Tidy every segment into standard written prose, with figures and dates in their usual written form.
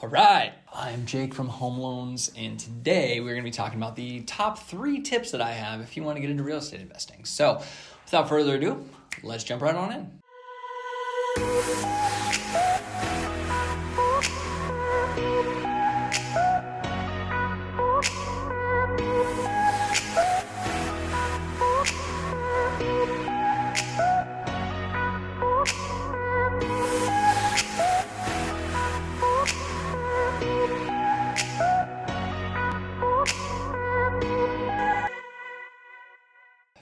All right, I'm Jake from Home Loans, and today we're going to be talking about the top 3 tips that I have if you want to get into real estate investing. So without further ado, let's jump right on in.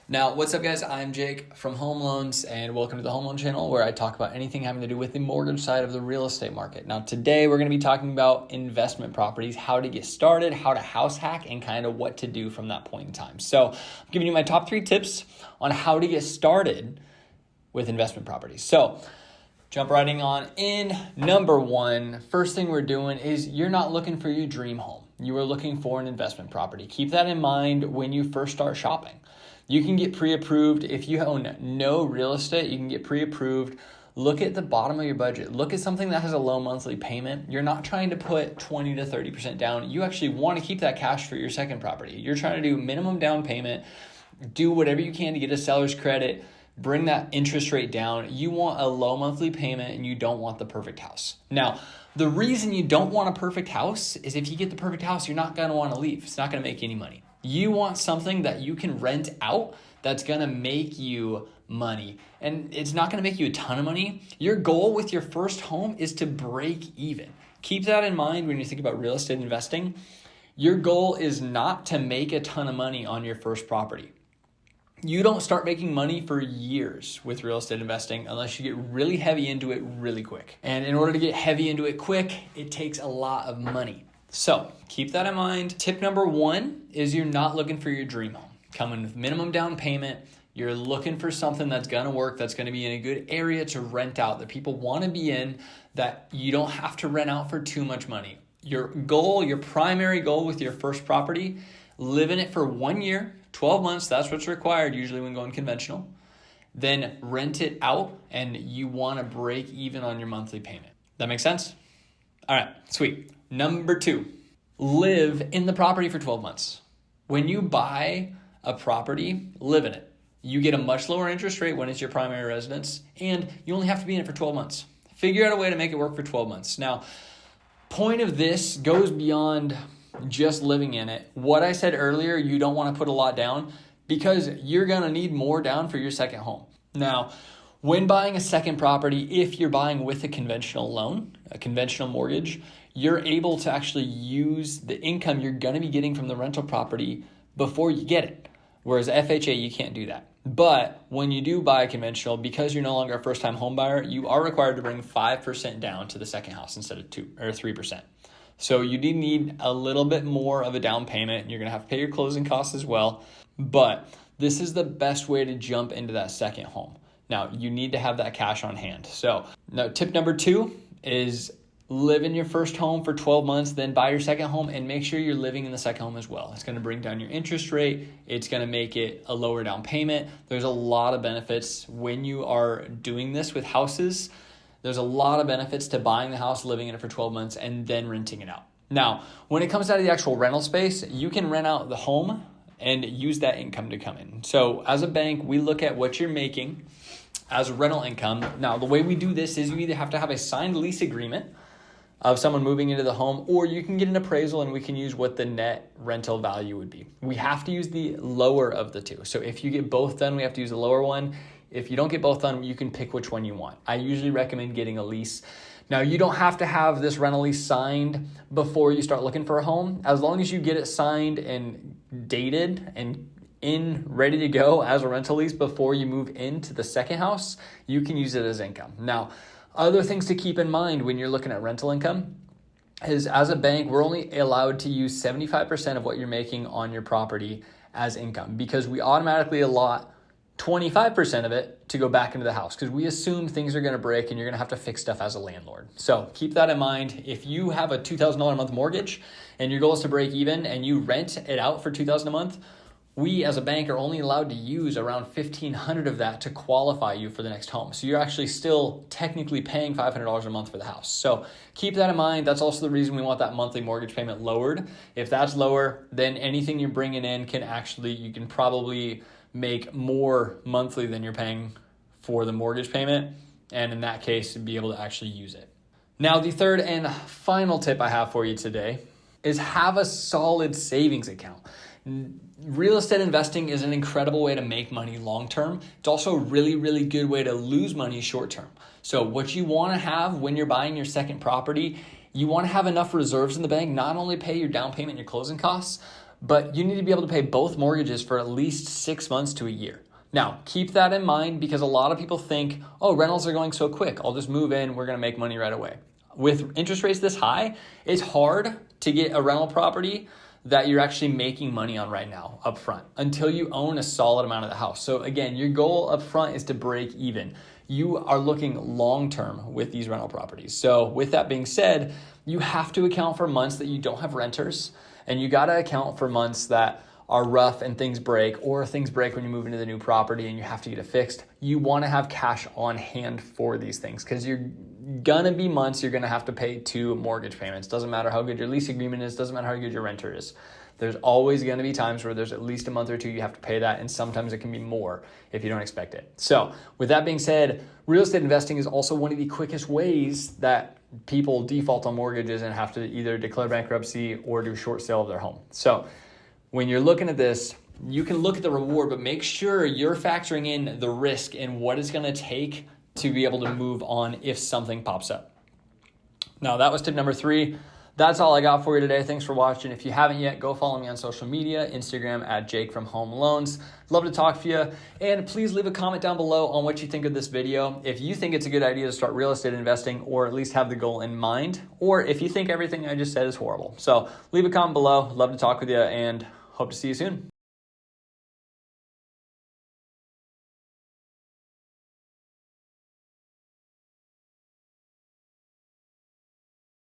Now, what's up guys? I'm Jake from Home Loans and welcome to the Home Loan channel where I talk about anything having to do with the mortgage side of the real estate market. Now, today we're going to be talking about investment properties, how to get started, how to house hack, and kind of what to do from that point in time. So I'm giving you my top 3 tips on how to get started with investment properties. So jump right on in. Number 1, first thing we're doing is you're not looking for your dream home. You are looking for an investment property. Keep that in mind when you first start shopping. You can get pre-approved. If you own no real estate, you can get pre-approved. Look at the bottom of your budget. Look at something that has a low monthly payment. You're not trying to put 20 to 30% down. You actually want to keep that cash for your second property. You're trying to do minimum down payment, do whatever you can to get a seller's credit, bring that interest rate down. You want a low monthly payment and you don't want the perfect house. Now, the reason you don't want a perfect house is if you get the perfect house, you're not going to want to leave. It's not going to make any money. You want something that you can rent out that's going to make you money. And it's not going to make you a ton of money. Your goal with your first home is to break even. Keep that in mind when you think about real estate investing. Your goal is not to make a ton of money on your first property. You don't start making money for years with real estate investing unless you get really heavy into it really quick. And in order to get heavy into it quick, it takes a lot of money. So keep that in mind. Tip number 1 is you're not looking for your dream home. Coming with minimum down payment. You're looking for something that's going to work, that's going to be in a good area to rent out, that people want to be in, that you don't have to rent out for too much money. Your goal, your primary goal with your first property, live in it for 1 year, 12 months. That's what's required usually when going conventional. Then rent it out and you want to break even on your monthly payment. That makes sense? All right, sweet. Number 2, live in the property for 12 months. When you buy a property, live in it. You get a much lower interest rate when it's your primary residence, and you only have to be in it for 12 months. Figure out a way to make it work for 12 months. Now, point of this goes beyond just living in it. What I said earlier, you don't want to put a lot down because you're going to need more down for your second home. Now, when buying a second property, if you're buying with a conventional loan, a conventional mortgage, you're able to actually use the income you're going to be getting from the rental property before you get it. Whereas FHA, you can't do that. But when you do buy a conventional, because you're no longer a first-time home buyer, you are required to bring 5% down to the second house instead of 2 or 3%. So you do need a little bit more of a down payment. You're going to have to pay your closing costs as well. But this is the best way to jump into that second home. Now, you need to have that cash on hand. So now tip number 2 is live in your first home for 12 months, then buy your second home and make sure you're living in the second home as well. It's going to bring down your interest rate. It's going to make it a lower down payment. There's a lot of benefits when you are doing this with houses. There's a lot of benefits to buying the house, living in it for 12 months, and then renting it out. Now, when it comes out of the actual rental space, you can rent out the home and use that income to come in. So as a bank, we look at what you're making as rental income. Now, the way we do this is you either have to have a signed lease agreement of someone moving into the home, or you can get an appraisal and we can use what the net rental value would be. We have to use the lower of the 2. So if you get both done, we have to use the lower one. If you don't get both done, you can pick which one you want. I usually recommend getting a lease. Now, you don't have to have this rental lease signed before you start looking for a home. As long as you get it signed and dated and ready to go as a rental lease before you move into the second house, you can use it as income. Now, other things to keep in mind when you're looking at rental income is as a bank, we're only allowed to use 75% of what you're making on your property as income because we automatically allot 25% of it to go back into the house because we assume things are going to break and you're going to have to fix stuff as a landlord. So keep that in mind. If you have a $2,000 a month mortgage and your goal is to break even and you rent it out for $2,000 a month, we as a bank are only allowed to use around $1,500 of that to qualify you for the next home. So you're actually still technically paying $500 a month for the house. So keep that in mind. That's also the reason we want that monthly mortgage payment lowered. If that's lower, then anything you're bringing in you can probably make more monthly than you're paying for the mortgage payment. And in that case, be able to actually use it. Now, the third and final tip I have for you today is have a solid savings account. Real estate investing is an incredible way to make money long term. It's also a really, really good way to lose money short term. So what you want to have when you're buying your second property, you want to have enough reserves in the bank, not only pay your down payment and your closing costs, but you need to be able to pay both mortgages for at least 6 months to a year. Now, keep that in mind because a lot of people think, oh, rentals are going so quick. I'll just move in. We're going to make money right away. With interest rates this high, it's hard to get a rental property that you're actually making money on right now up front until you own a solid amount of the house. So again, your goal up front is to break even. You are looking long-term with these rental properties. So with that being said, you have to account for months that you don't have renters, and you got to account for months that are rough and things break, or things break when you move into the new property and you have to get it fixed. You want to have cash on hand for these things because you're gonna be months you're gonna have to pay 2 mortgage payments. Doesn't matter how good your lease agreement is, doesn't matter how good your renter is. There's always gonna be times where there's at least a month or 2 you have to pay that, and sometimes it can be more if you don't expect it. So with that being said, real estate investing is also one of the quickest ways that people default on mortgages and have to either declare bankruptcy or do a short sale of their home. So when you're looking at this, you can look at the reward, but make sure you're factoring in the risk and what it's gonna take to be able to move on if something pops up. Now, that was tip number 3. That's all I got for you today. Thanks for watching. If you haven't yet, go follow me on social media, Instagram at Jake from Home Loans. Love to talk to you. And please leave a comment down below on what you think of this video. If you think it's a good idea to start real estate investing, or at least have the goal in mind, or if you think everything I just said is horrible. So leave a comment below. Love to talk with you and hope to see you soon.